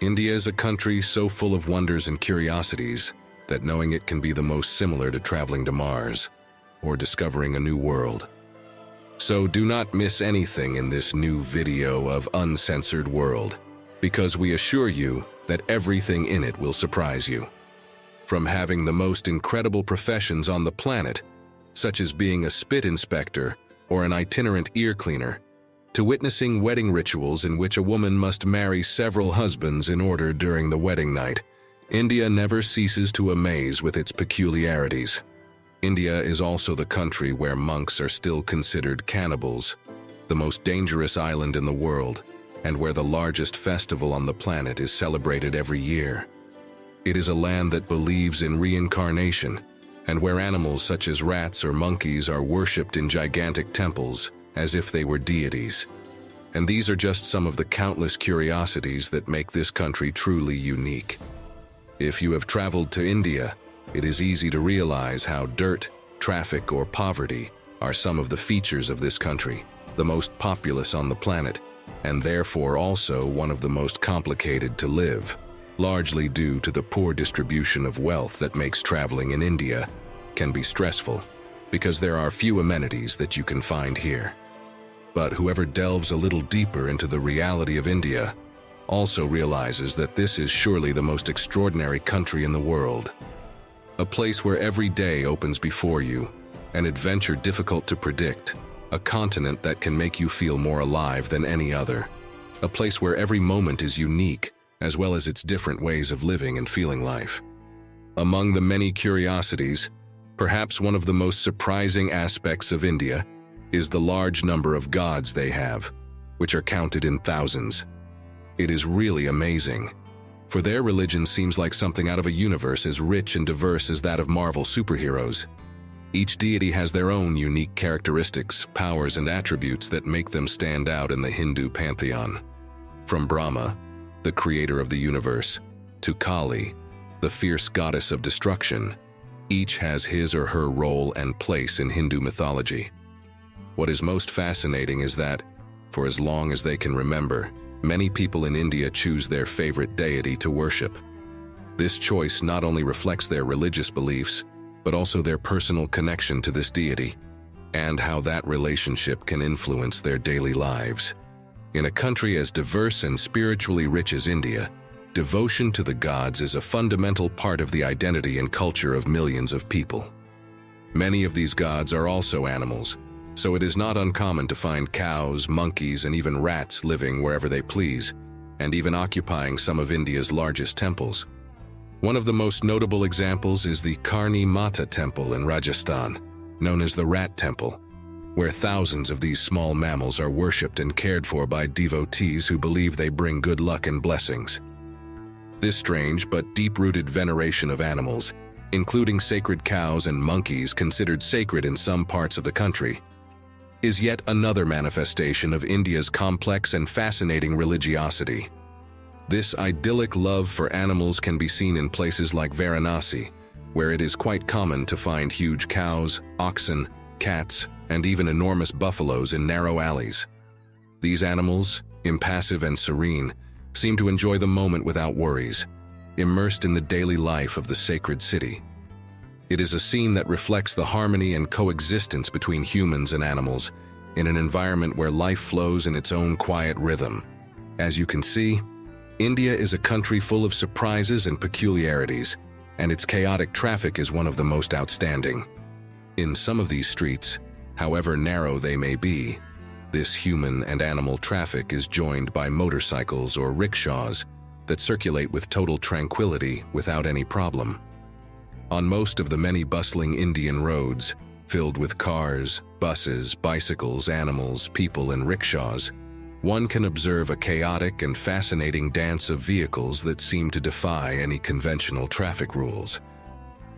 India is a country so full of wonders and curiosities that knowing it can be the most similar to traveling to Mars or discovering a new world. So do not miss anything in this new video of Uncensored World, because we assure you that everything in it will surprise you. From having the most incredible professions on the planet, such as being a spit inspector or an itinerant ear cleaner, to witnessing wedding rituals in which a woman must marry several husbands in order during the wedding night, India never ceases to amaze with its peculiarities. India is also the country where monks are still considered cannibals, the most dangerous island in the world, and where the largest festival on the planet is celebrated every year. It is a land that believes in reincarnation, and where animals such as rats or monkeys are worshipped in gigantic temples as if they were deities. And these are just some of the countless curiosities that make this country truly unique. If you have traveled to India, it is easy to realize how dirt, traffic, or poverty are some of the features of this country, the most populous on the planet, and therefore also one of the most complicated to live, largely due to the poor distribution of wealth that makes traveling in India can be stressful, because there are few amenities that you can find here. But whoever delves a little deeper into the reality of India also realizes that this is surely the most extraordinary country in the world. A place where every day opens before you, an adventure difficult to predict, a continent that can make you feel more alive than any other, a place where every moment is unique, as well as its different ways of living and feeling life. Among the many curiosities, perhaps one of the most surprising aspects of India is the large number of gods they have, which are counted in thousands. It is really amazing, for their religion seems like something out of a universe as rich and diverse as that of Marvel superheroes. Each deity has their own unique characteristics, powers, and attributes that make them stand out in the Hindu pantheon. From Brahma, the creator of the universe, to Kali, the fierce goddess of destruction, each has his or her role and place in Hindu mythology. What is most fascinating is that, for as long as they can remember, many people in India choose their favorite deity to worship. This choice not only reflects their religious beliefs, but also their personal connection to this deity, and how that relationship can influence their daily lives. In a country as diverse and spiritually rich as India, devotion to the gods is a fundamental part of the identity and culture of millions of people. Many of these gods are also animals, so it is not uncommon to find cows, monkeys, and even rats living wherever they please, and even occupying some of India's largest temples. One of the most notable examples is the Karni Mata temple in Rajasthan, known as the Rat Temple, where thousands of these small mammals are worshipped and cared for by devotees who believe they bring good luck and blessings. This strange but deep-rooted veneration of animals, including sacred cows and monkeys considered sacred in some parts of the country, is yet another manifestation of India's complex and fascinating religiosity. This idyllic love for animals can be seen in places like Varanasi, where it is quite common to find huge cows, oxen, cats, and even enormous buffaloes in narrow alleys. These animals, impassive and serene, seem to enjoy the moment without worries, immersed in the daily life of the sacred city. It is a scene that reflects the harmony and coexistence between humans and animals in an environment where life flows in its own quiet rhythm. As you can see, India is a country full of surprises and peculiarities, and its chaotic traffic is one of the most outstanding. In some of these streets, however narrow they may be, this human and animal traffic is joined by motorcycles or rickshaws that circulate with total tranquility without any problem. On most of the many bustling Indian roads, filled with cars, buses, bicycles, animals, people, and rickshaws, one can observe a chaotic and fascinating dance of vehicles that seem to defy any conventional traffic rules.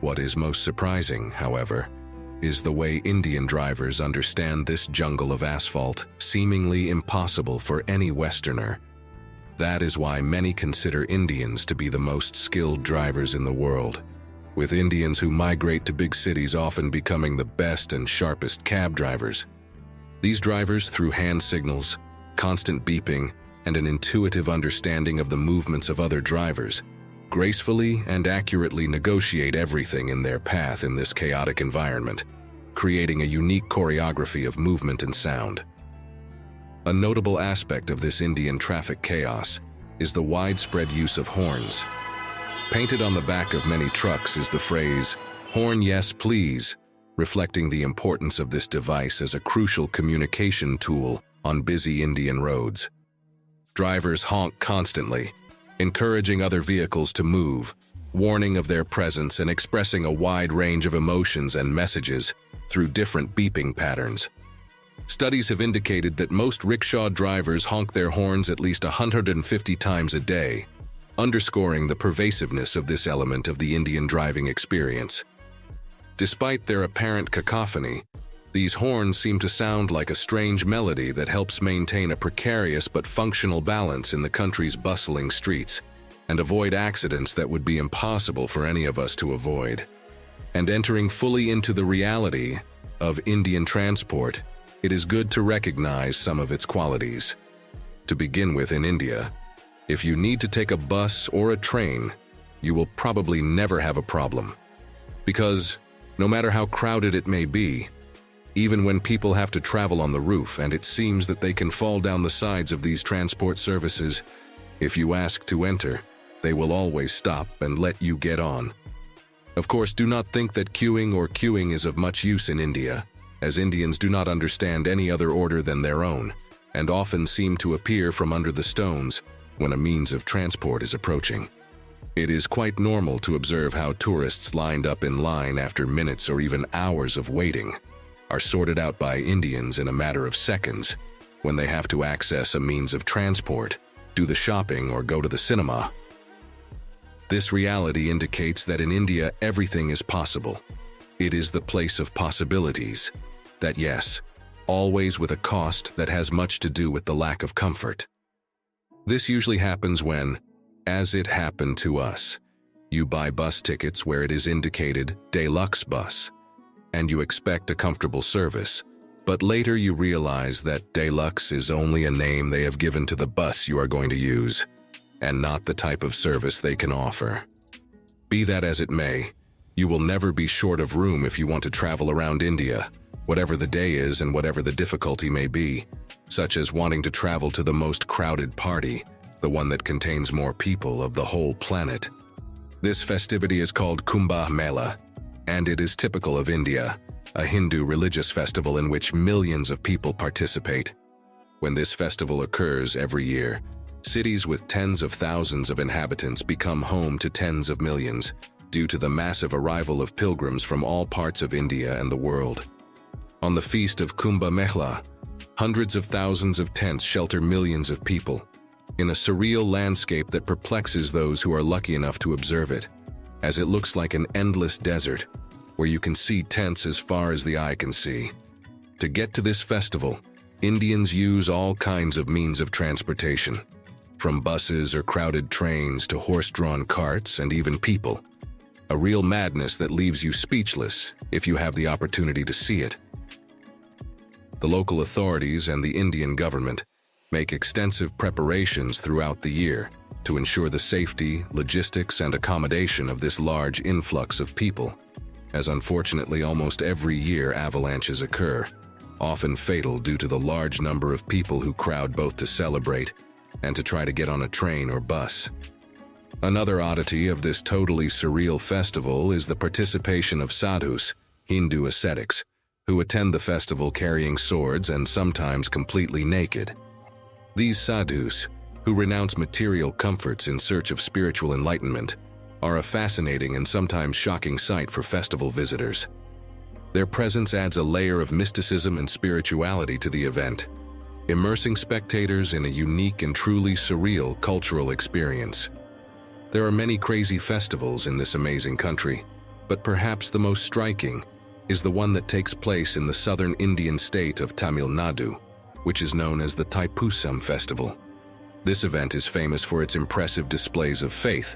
What is most surprising, however, is the way Indian drivers understand this jungle of asphalt, seemingly impossible for any Westerner. That is why many consider Indians to be the most skilled drivers in the world, with Indians who migrate to big cities often becoming the best and sharpest cab drivers. These drivers, through hand signals, constant beeping, and an intuitive understanding of the movements of other drivers, gracefully and accurately negotiate everything in their path in this chaotic environment, creating a unique choreography of movement and sound. A notable aspect of this Indian traffic chaos is the widespread use of horns. Painted on the back of many trucks is the phrase, "Horn yes, please," reflecting the importance of this device as a crucial communication tool on busy Indian roads. Drivers honk constantly, encouraging other vehicles to move, warning of their presence and expressing a wide range of emotions and messages through different beeping patterns. Studies have indicated that most rickshaw drivers honk their horns at least 150 times a day, underscoring the pervasiveness of this element of the Indian driving experience. Despite their apparent cacophony, these horns seem to sound like a strange melody that helps maintain a precarious but functional balance in the country's bustling streets and avoid accidents that would be impossible for any of us to avoid. And entering fully into the reality of Indian transport, it is good to recognize some of its qualities. To begin with, in India, if you need to take a bus or a train, you will probably never have a problem. Because, no matter how crowded it may be, even when people have to travel on the roof and it seems that they can fall down the sides of these transport services, if you ask to enter, they will always stop and let you get on. Of course, do not think that queuing is of much use in India, as Indians do not understand any other order than their own, and often seem to appear from under the stones when a means of transport is approaching. It is quite normal to observe how tourists lined up in line after minutes or even hours of waiting are sorted out by Indians in a matter of seconds when they have to access a means of transport, do the shopping, or go to the cinema. This reality indicates that in India everything is possible. It is the place of possibilities. That yes, always with a cost that has much to do with the lack of comfort. This usually happens when, as it happened to us, you buy bus tickets where it is indicated deluxe bus, and you expect a comfortable service, but later you realize that deluxe is only a name they have given to the bus you are going to use, and not the type of service they can offer. Be that as it may, you will never be short of room if you want to travel around India, whatever the day is and whatever the difficulty may be, such as wanting to travel to the most crowded party, the one that contains more people of the whole planet. This festivity is called Kumba Mela, and it is typical of India, a Hindu religious festival in which millions of people participate. When this festival occurs every year, cities with tens of thousands of inhabitants become home to tens of millions due to the massive arrival of pilgrims from all parts of India and the world. On the feast of Kumba Mela, hundreds of thousands of tents shelter millions of people, in a surreal landscape that perplexes those who are lucky enough to observe it, as it looks like an endless desert, where you can see tents as far as the eye can see. To get to this festival, Indians use all kinds of means of transportation, from buses or crowded trains to horse-drawn carts and even people. A real madness that leaves you speechless if you have the opportunity to see it. The local authorities and the Indian government make extensive preparations throughout the year to ensure the safety, logistics, and accommodation of this large influx of people, as unfortunately almost every year avalanches occur, often fatal due to the large number of people who crowd both to celebrate and to try to get on a train or bus. Another oddity of this totally surreal festival is the participation of sadhus, Hindu ascetics, who attend the festival carrying swords and sometimes completely naked. These sadhus, who renounce material comforts in search of spiritual enlightenment, are a fascinating and sometimes shocking sight for festival visitors. Their presence adds a layer of mysticism and spirituality to the event, immersing spectators in a unique and truly surreal cultural experience. There are many crazy festivals in this amazing country, but perhaps the most striking is the one that takes place in the southern Indian state of Tamil Nadu, which is known as the Thaipusam Festival. This event is famous for its impressive displays of faith,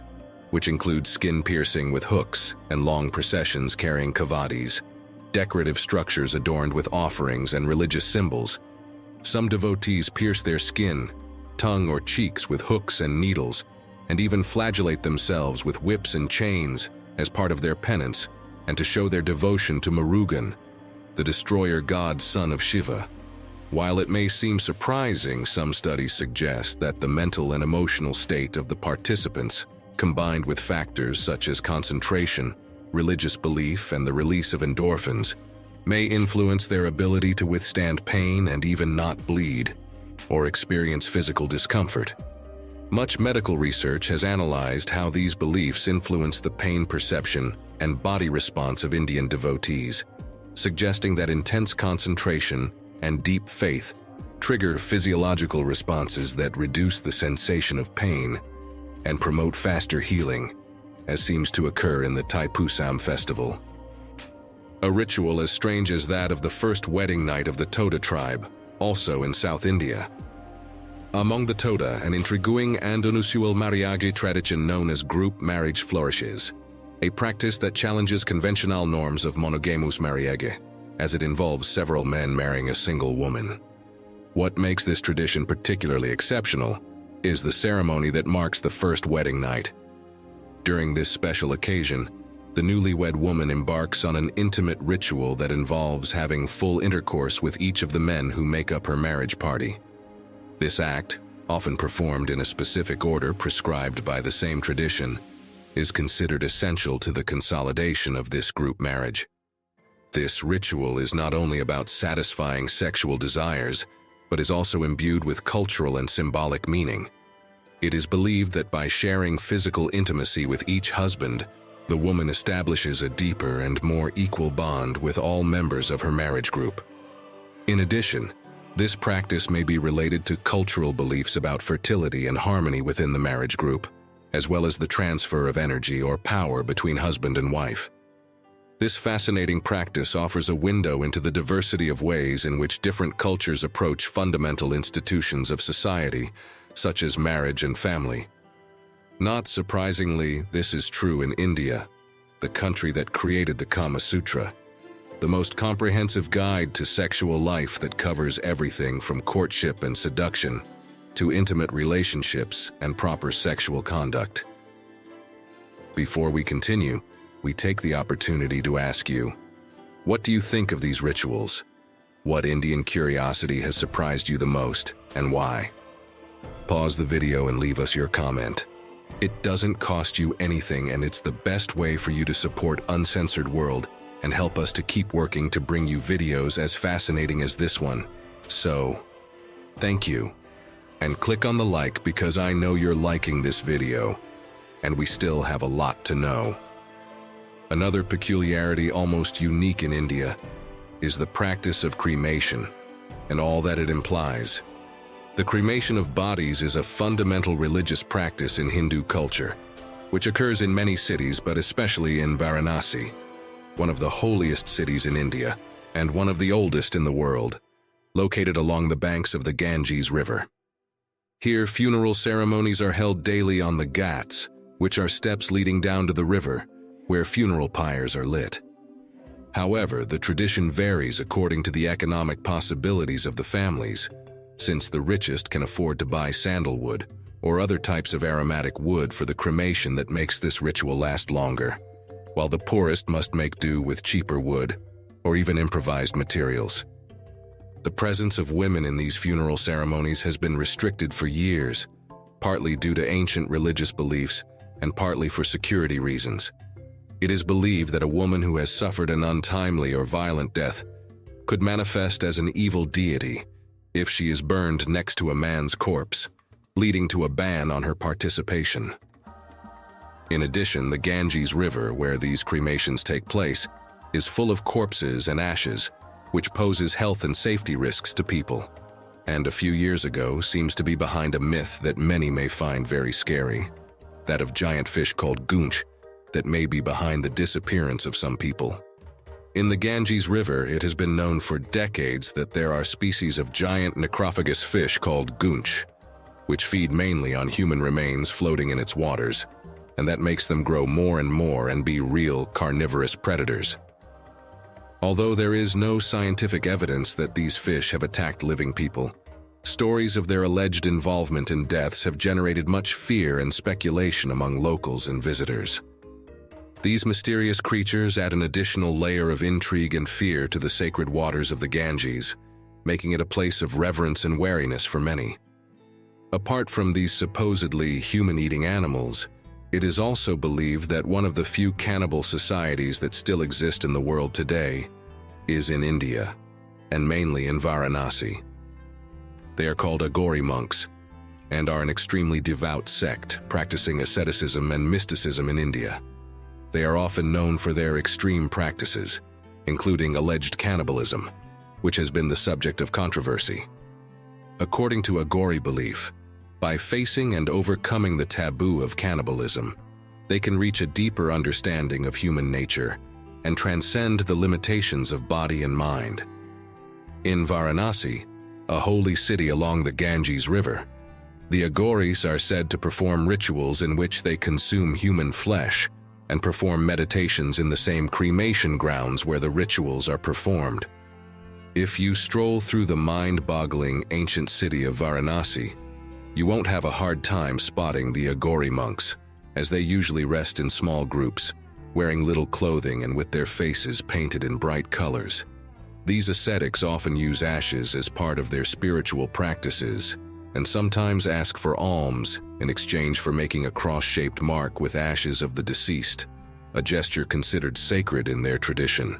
which include skin piercing with hooks and long processions carrying kavadis, decorative structures adorned with offerings and religious symbols. Some devotees pierce their skin, tongue or cheeks with hooks and needles, and even flagellate themselves with whips and chains as part of their penance and to show their devotion to Murugan, the destroyer god son of Shiva. While it may seem surprising, some studies suggest that the mental and emotional state of the participants, combined with factors such as concentration, religious belief, and the release of endorphins, may influence their ability to withstand pain and even not bleed or experience physical discomfort. Much medical research has analyzed how these beliefs influence the pain perception and body response of Indian devotees, suggesting that intense concentration and deep faith trigger physiological responses that reduce the sensation of pain and promote faster healing, as seems to occur in the Thaipusam festival. A ritual as strange as that of the first wedding night of the Toda tribe, also in South India. Among the Toda, an intriguing and unusual mariage tradition known as group marriage flourishes, a practice that challenges conventional norms of monogamous mariage, as it involves several men marrying a single woman. What makes this tradition particularly exceptional is the ceremony that marks the first wedding night. During this special occasion, the newlywed woman embarks on an intimate ritual that involves having full intercourse with each of the men who make up her marriage party. This act, often performed in a specific order prescribed by the same tradition, is considered essential to the consolidation of this group marriage. This ritual is not only about satisfying sexual desires, but is also imbued with cultural and symbolic meaning. It is believed that by sharing physical intimacy with each husband, the woman establishes a deeper and more equal bond with all members of her marriage group. In addition, this practice may be related to cultural beliefs about fertility and harmony within the marriage group, as well as the transfer of energy or power between husband and wife. This fascinating practice offers a window into the diversity of ways in which different cultures approach fundamental institutions of society, such as marriage and family. Not surprisingly, this is true in India, the country that created the Kama Sutra, the most comprehensive guide to sexual life that covers everything from courtship and seduction to intimate relationships and proper sexual conduct. Before we continue, we take the opportunity to ask you, what do you think of these rituals? What Indian curiosity has surprised you the most, and why? Pause the video and leave us your comment. It doesn't cost you anything, and it's the best way for you to support Uncensored World and help us to keep working to bring you videos as fascinating as this one. So, thank you. And click on the like because I know you're liking this video, and we still have a lot to know. Another peculiarity almost unique in India is the practice of cremation and all that it implies. The cremation of bodies is a fundamental religious practice in Hindu culture, which occurs in many cities but especially in Varanasi, one of the holiest cities in India and one of the oldest in the world, located along the banks of the Ganges River. Here, funeral ceremonies are held daily on the ghats, which are steps leading down to the river, where funeral pyres are lit. However, the tradition varies according to the economic possibilities of the families, since the richest can afford to buy sandalwood or other types of aromatic wood for the cremation that makes this ritual last longer, while the poorest must make do with cheaper wood or even improvised materials. The presence of women in these funeral ceremonies has been restricted for years, partly due to ancient religious beliefs and partly for security reasons. It is believed that a woman who has suffered an untimely or violent death could manifest as an evil deity if she is burned next to a man's corpse, leading to a ban on her participation. In addition, the Ganges River, where these cremations take place, is full of corpses and ashes, which poses health and safety risks to people, and a few years ago seems to be behind a myth that many may find very scary, that of giant fish called goonch that may be behind the disappearance of some people. In the Ganges River, it has been known for decades that there are species of giant necrophagous fish called goonch, which feed mainly on human remains floating in its waters, and that makes them grow more and more and be real carnivorous predators. Although there is no scientific evidence that these fish have attacked living people, Stories of their alleged involvement in deaths have generated much fear and speculation among locals and visitors. These mysterious creatures add an additional layer of intrigue and fear to the sacred waters of the Ganges, making it a place of reverence and wariness for many. Apart from these supposedly human-eating animals, it is also believed that one of the few cannibal societies that still exist in the world today is in India, and mainly in Varanasi. They are called Agori monks, and are an extremely devout sect practicing asceticism and mysticism in India. They are often known for their extreme practices, including alleged cannibalism, which has been the subject of controversy. According to Agori belief, by facing and overcoming the taboo of cannibalism, they can reach a deeper understanding of human nature and transcend the limitations of body and mind. In Varanasi, a holy city along the Ganges River, the Agoris are said to perform rituals in which they consume human flesh and perform meditations in the same cremation grounds where the rituals are performed. If you stroll through the mind-boggling ancient city of Varanasi, you won't have a hard time spotting the Agori monks, as they usually rest in small groups, wearing little clothing and with their faces painted in bright colors. These ascetics often use ashes as part of their spiritual practices, and sometimes ask for alms in exchange for making a cross-shaped mark with ashes of the deceased, a gesture considered sacred in their tradition.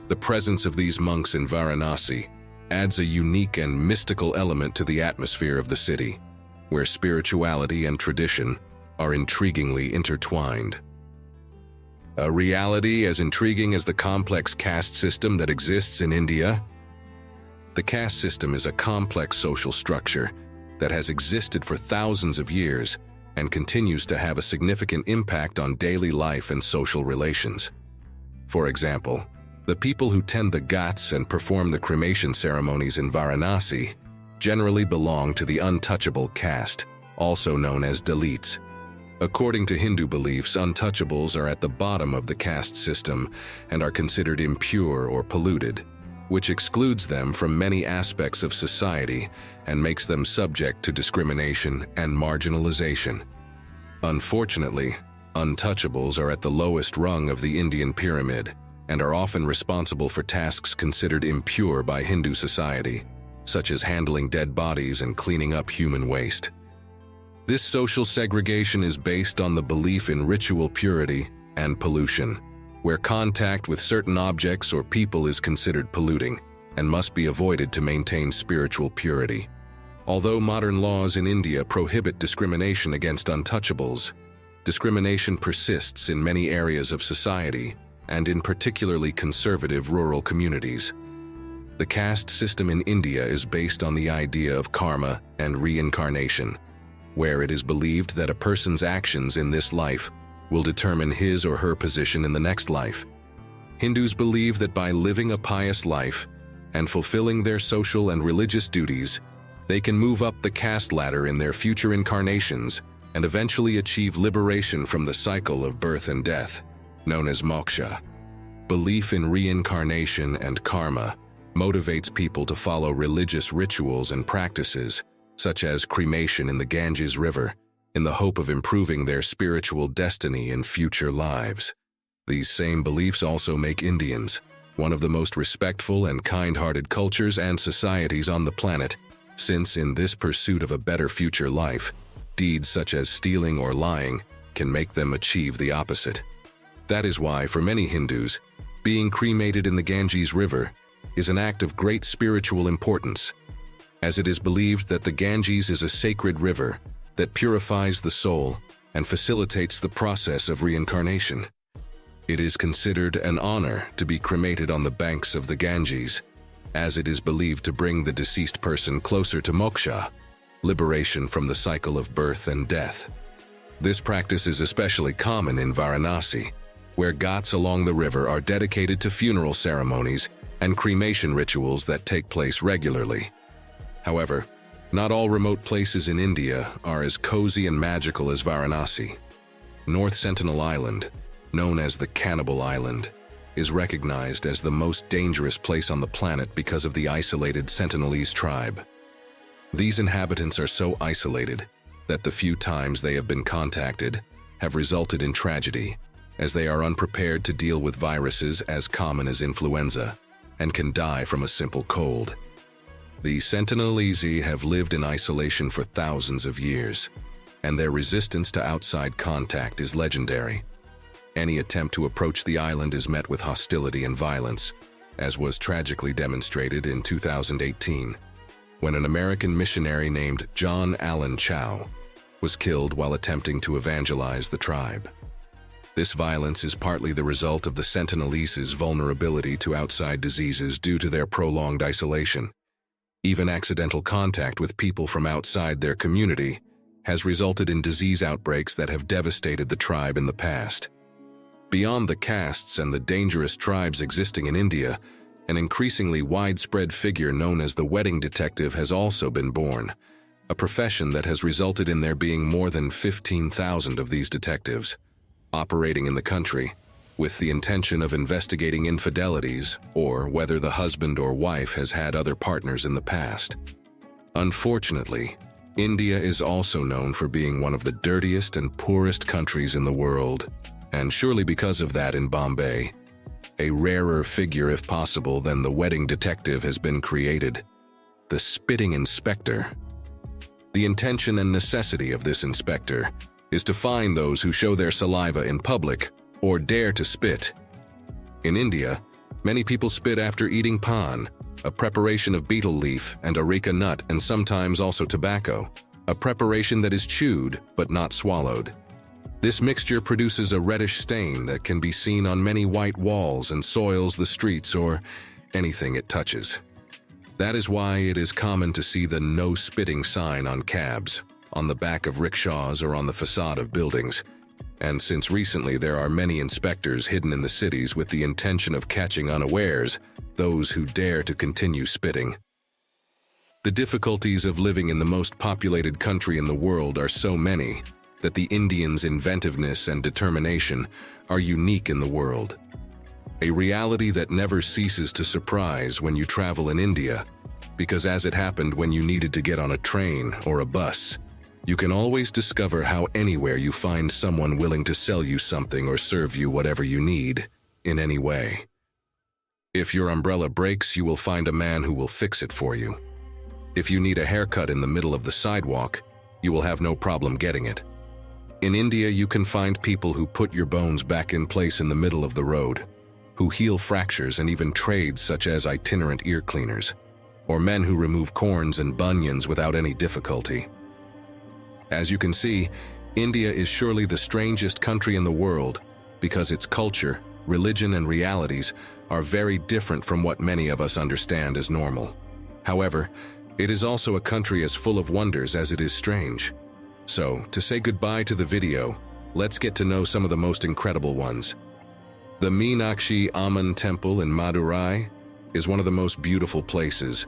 The presence of these monks in Varanasi adds a unique and mystical element to the atmosphere of the city, where spirituality and tradition are intriguingly intertwined. A reality as intriguing as the complex caste system that exists in India? The caste system is a complex social structure that has existed for thousands of years and continues to have a significant impact on daily life and social relations. For example, the people who tend the ghats and perform the cremation ceremonies in Varanasi generally belong to the untouchable caste, also known as Dalits. According to Hindu beliefs, untouchables are at the bottom of the caste system and are considered impure or polluted, which excludes them from many aspects of society and makes them subject to discrimination and marginalization. Unfortunately, untouchables are at the lowest rung of the Indian pyramid and are often responsible for tasks considered impure by Hindu society, such as handling dead bodies and cleaning up human waste. This social segregation is based on the belief in ritual purity and pollution, where contact with certain objects or people is considered polluting and must be avoided to maintain spiritual purity. Although modern laws in India prohibit discrimination against untouchables, discrimination persists in many areas of society and in particularly conservative rural communities. The caste system in India is based on the idea of karma and reincarnation, where it is believed that a person's actions in this life will determine his or her position in the next life. Hindus believe that by living a pious life and fulfilling their social and religious duties, they can move up the caste ladder in their future incarnations and eventually achieve liberation from the cycle of birth and death, known as moksha. Belief in reincarnation and karma motivates people to follow religious rituals and practices, such as cremation in the Ganges River, in the hope of improving their spiritual destiny in future lives. These same beliefs also make Indians one of the most respectful and kind-hearted cultures and societies on the planet, since in this pursuit of a better future life, deeds such as stealing or lying can make them achieve the opposite. That is why, for many Hindus, being cremated in the Ganges River is an act of great spiritual importance, as it is believed that the Ganges is a sacred river that purifies the soul and facilitates the process of reincarnation. It is considered an honor to be cremated on the banks of the Ganges, as it is believed to bring the deceased person closer to moksha, liberation from the cycle of birth and death. This practice is especially common in Varanasi, where ghats along the river are dedicated to funeral ceremonies and cremation rituals that take place regularly. However, not all remote places in India are as cozy and magical as Varanasi. North Sentinel Island, known as the Cannibal Island, is recognized as the most dangerous place on the planet because of the isolated Sentinelese tribe. These inhabitants are so isolated that the few times they have been contacted have resulted in tragedy, as they are unprepared to deal with viruses as common as influenza and can die from a simple cold. The Sentinel have lived in isolation for thousands of years, and their resistance to outside contact is legendary. Any attempt to approach the island is met with hostility and violence, as was tragically demonstrated in 2018, when an American missionary named John Allen Chow was killed while attempting to evangelize the tribe. This violence is partly the result of the Sentinelese vulnerability to outside diseases due to their prolonged isolation. Even accidental contact with people from outside their community has resulted in disease outbreaks that have devastated the tribe in the past. Beyond the castes and the dangerous tribes existing in India, an increasingly widespread figure known as the wedding detective has also been born, a profession that has resulted in there being more than 15,000 of these detectives operating in the country, with the intention of investigating infidelities or whether the husband or wife has had other partners in the past. Unfortunately, India is also known for being one of the dirtiest and poorest countries in the world, and surely because of that in Bombay, a rarer figure if possible than the wedding detective has been created, the spitting inspector. The intention and necessity of this inspector is to fine those who show their saliva in public or dare to spit. In India, many people spit after eating pan, a preparation of betel leaf and areca nut, and sometimes also tobacco, a preparation that is chewed but not swallowed. This mixture produces a reddish stain that can be seen on many white walls and soils the streets or anything it touches. That is why it is common to see the no spitting sign on cabs, on the back of rickshaws, or on the facade of buildings. And since recently there are many inspectors hidden in the cities with the intention of catching unawares those who dare to continue spitting. The difficulties of living in the most populated country in the world are so many that the Indians' inventiveness and determination are unique in the world. A reality that never ceases to surprise when you travel in India, because as it happened when you needed to get on a train or a bus, you can always discover how anywhere you find someone willing to sell you something or serve you whatever you need, in any way. If your umbrella breaks, you will find a man who will fix it for you. If you need a haircut in the middle of the sidewalk, you will have no problem getting it. In India, you can find people who put your bones back in place in the middle of the road, who heal fractures and even trades such as itinerant ear cleaners, or men who remove corns and bunions without any difficulty. As you can see, India is surely the strangest country in the world because its culture, religion, and realities are very different from what many of us understand as normal. However, it is also a country as full of wonders as it is strange. So, to say goodbye to the video, let's get to know some of the most incredible ones. The Meenakshi Amman Temple in Madurai is one of the most beautiful places,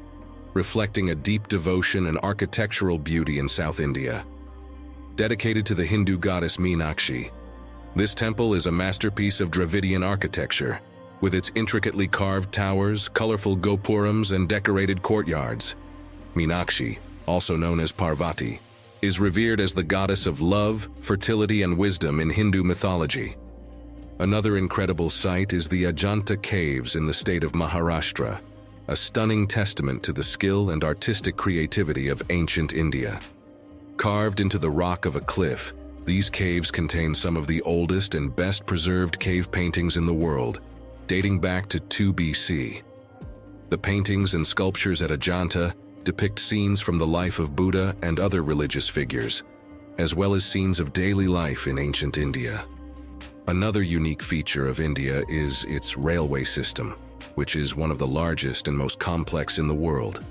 reflecting a deep devotion and architectural beauty in South India. Dedicated to the Hindu goddess Meenakshi, this temple is a masterpiece of Dravidian architecture, with its intricately carved towers, colorful gopurams, and decorated courtyards. Meenakshi, also known as Parvati, is revered as the goddess of love, fertility, and wisdom in Hindu mythology. Another incredible sight is the Ajanta Caves in the state of Maharashtra, a stunning testament to the skill and artistic creativity of ancient India. Carved into the rock of a cliff, these caves contain some of the oldest and best preserved cave paintings in the world, dating back to 2 BC. The paintings and sculptures at Ajanta depict scenes from the life of Buddha and other religious figures, as well as scenes of daily life in ancient India. Another unique feature of India is its railway system, which is one of the largest and most complex in the world,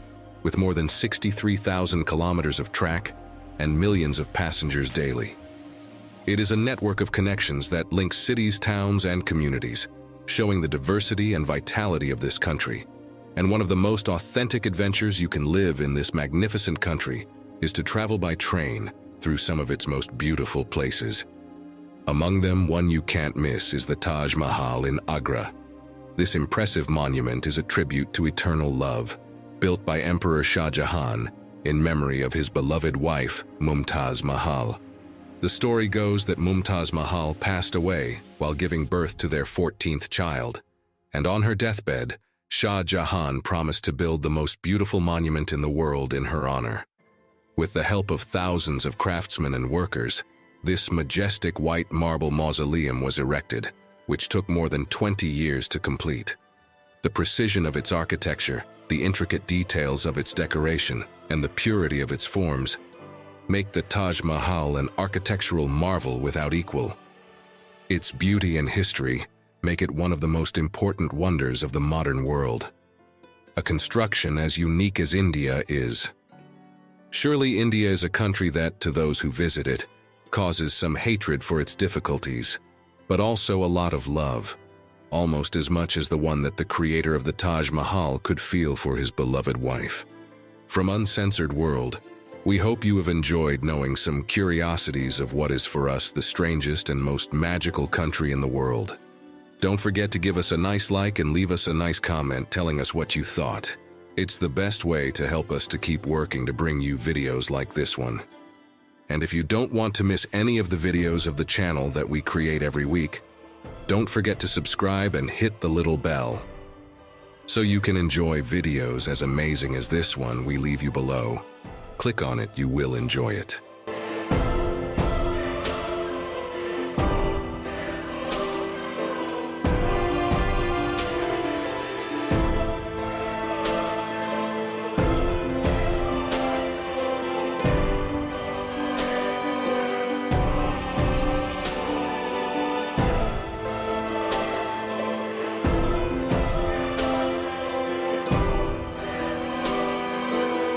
with more than 63,000 kilometers of track and millions of passengers daily. It is a network of connections that links cities, towns, and communities, showing the diversity and vitality of this country. And one of the most authentic adventures you can live in this magnificent country is to travel by train through some of its most beautiful places. Among them, one you can't miss is the Taj Mahal in Agra. This impressive monument is a tribute to eternal love, built by Emperor Shah Jahan in memory of his beloved wife, Mumtaz Mahal. The story goes that Mumtaz Mahal passed away while giving birth to their 14th child, and on her deathbed, Shah Jahan promised to build the most beautiful monument in the world in her honor. With the help of thousands of craftsmen and workers, this majestic white marble mausoleum was erected, which took more than 20 years to complete. The precision of its architecture, the intricate details of its decoration, and the purity of its forms make the Taj Mahal an architectural marvel without equal. Its beauty and history make it one of the most important wonders of the modern world. A construction as unique as India is. Surely India is a country that, to those who visit it, causes some hatred for its difficulties, but also a lot of love, almost as much as the one that the creator of the Taj Mahal could feel for his beloved wife. From Uncensored World, we hope you have enjoyed knowing some curiosities of what is for us the strangest and most magical country in the world. Don't forget to give us a nice like and leave us a nice comment telling us what you thought. It's the best way to help us to keep working to bring you videos like this one. And if you don't want to miss any of the videos of the channel that we create every week, don't forget to subscribe and hit the little bell, so you can enjoy videos as amazing as this one we leave you below. Click on it, you will enjoy it.